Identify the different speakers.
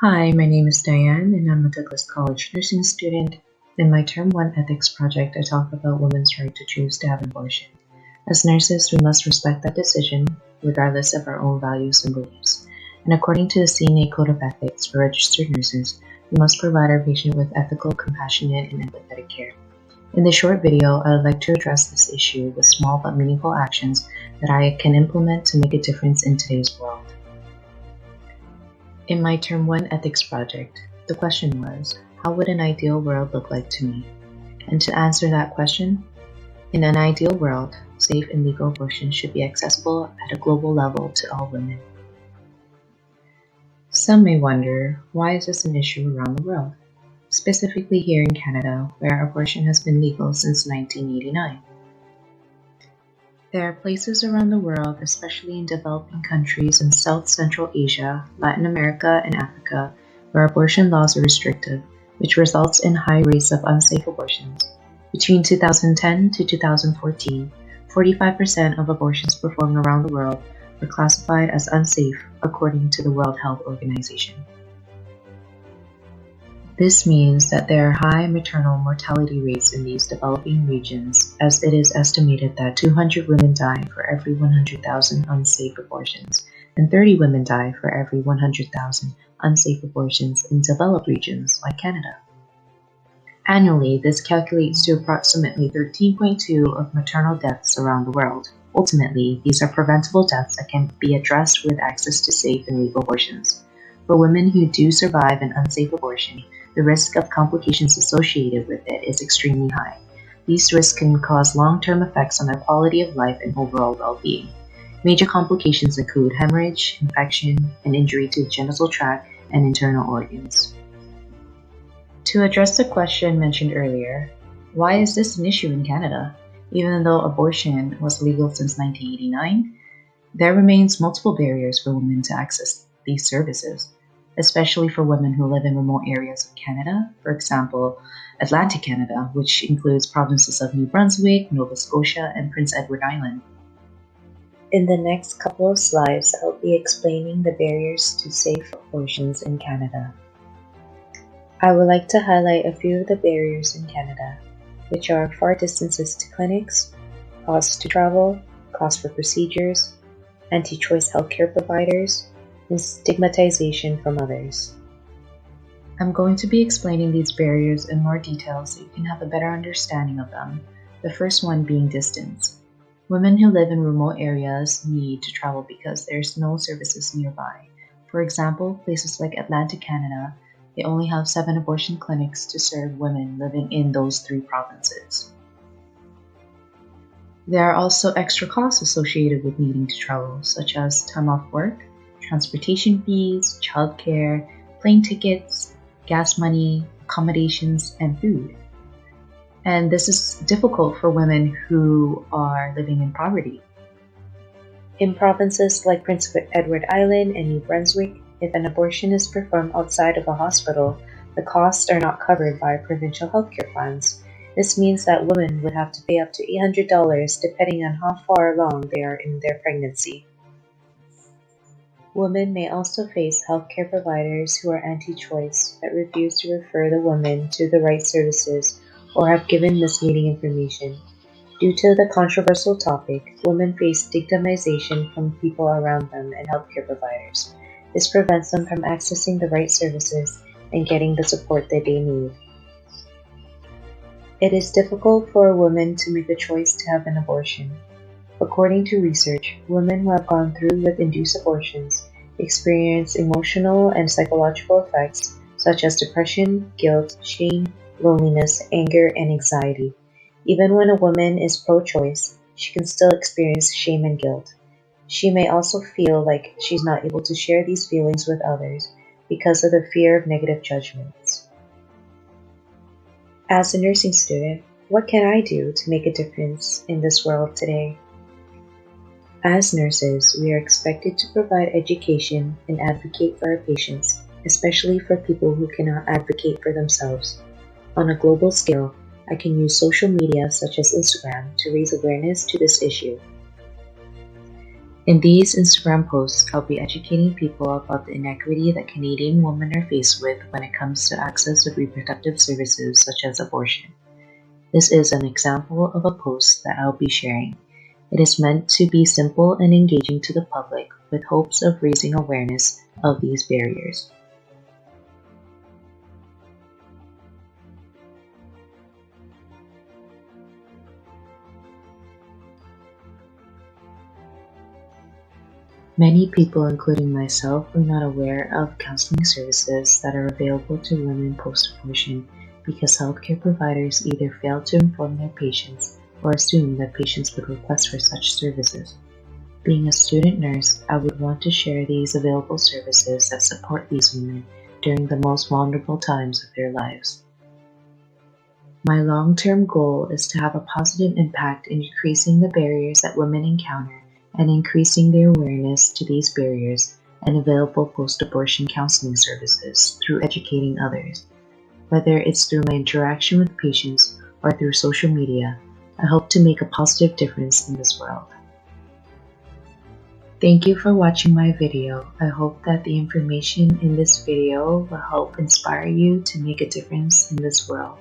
Speaker 1: Hi, my name is Diane, and I'm a Douglas College nursing student. In my Term 1 ethics project, I talk about women's right to choose to have an abortion. As nurses, we must respect that decision, regardless of our own values and beliefs. And according to the CNA Code of Ethics for registered nurses, we must provide our patient with ethical, compassionate, and empathetic care. In this short video, I would like to address this issue with small but meaningful actions that I can implement to make a difference in today's world. In my Term 1 ethics project, the question was, how would an ideal world look like to me? And to answer that question, in an ideal world, safe and legal abortion should be accessible at a global level to all women. Some may wonder, why is this an issue around the world? Specifically here in Canada, where abortion has been legal since 1989. There are places around the world, especially in developing countries in South Central Asia, Latin America, and Africa, where abortion laws are restrictive, which results in high rates of unsafe abortions. Between 2010 to 2014, 45% of abortions performed around the world were classified as unsafe, according to the World Health Organization. This means that there are high maternal mortality rates in these developing regions, as it is estimated that 200 women die for every 100,000 unsafe abortions, and 30 women die for every 100,000 unsafe abortions in developed regions like Canada. Annually, this calculates to approximately 13.2 of maternal deaths around the world. Ultimately, these are preventable deaths that can be addressed with access to safe and legal abortions. For women who do survive an unsafe abortion, the risk of complications associated with it is extremely high. These risks can cause long-term effects on their quality of life and overall well-being. Major complications include hemorrhage, infection, and injury to the genital tract and internal organs. To address the question mentioned earlier, why is this an issue in Canada? Even though abortion was legal since 1989, there remains multiple barriers for women to access these services, especially for women who live in remote areas of Canada, for example, Atlantic Canada, which includes provinces of New Brunswick, Nova Scotia, and Prince Edward Island. In the next couple of slides, I'll be explaining the barriers to safe abortions in Canada. I would like to highlight a few of the barriers in Canada, which are far distances to clinics, costs to travel, costs for procedures, anti-choice healthcare providers, and stigmatization from others. I'm going to be explaining these barriers in more detail so you can have a better understanding of them, the first one being distance. Women who live in remote areas need to travel because there's no services nearby. For example, places like Atlantic Canada, they only have 7 abortion clinics to serve women living in those 3 provinces. There are also extra costs associated with needing to travel, such as time off work, transportation fees, childcare, plane tickets, gas money, accommodations, and food. And this is difficult for women who are living in poverty. In provinces like Prince Edward Island and New Brunswick, if an abortion is performed outside of a hospital, the costs are not covered by provincial healthcare funds. This means that women would have to pay up to $800 depending on how far along they are in their pregnancy. Women may also face healthcare providers who are anti-choice that refuse to refer the woman to the right services or have given misleading information. Due to the controversial topic, women face stigmatization from people around them and healthcare providers. This prevents them from accessing the right services and getting the support that they need. It is difficult for a woman to make a choice to have an abortion. According to research, women who have gone through with induced abortions experience emotional and psychological effects such as depression, guilt, shame, loneliness, anger, and anxiety. Even when a woman is pro-choice, she can still experience shame and guilt. She may also feel like she's not able to share these feelings with others because of the fear of negative judgments. As a nursing student, what can I do to make a difference in this world today? As nurses, we are expected to provide education and advocate for our patients, especially for people who cannot advocate for themselves. On a global scale, I can use social media such as Instagram to raise awareness to this issue. In these Instagram posts, I'll be educating people about the inequity that Canadian women are faced with when it comes to access to reproductive services such as abortion. This is an example of a post that I'll be sharing. It is meant to be simple and engaging to the public with hopes of raising awareness of these barriers. Many people, including myself, are not aware of counseling services that are available to women post-abortion because healthcare providers either fail to inform their patients or assume that patients would request for such services. Being a student nurse, I would want to share these available services that support these women during the most vulnerable times of their lives. My long-term goal is to have a positive impact in decreasing the barriers that women encounter and increasing their awareness to these barriers and available post-abortion counseling services through educating others. Whether it's through my interaction with patients or through social media, I hope to make a positive difference in this world. Thank you for watching my video. I hope that the information in this video will help inspire you to make a difference in this world.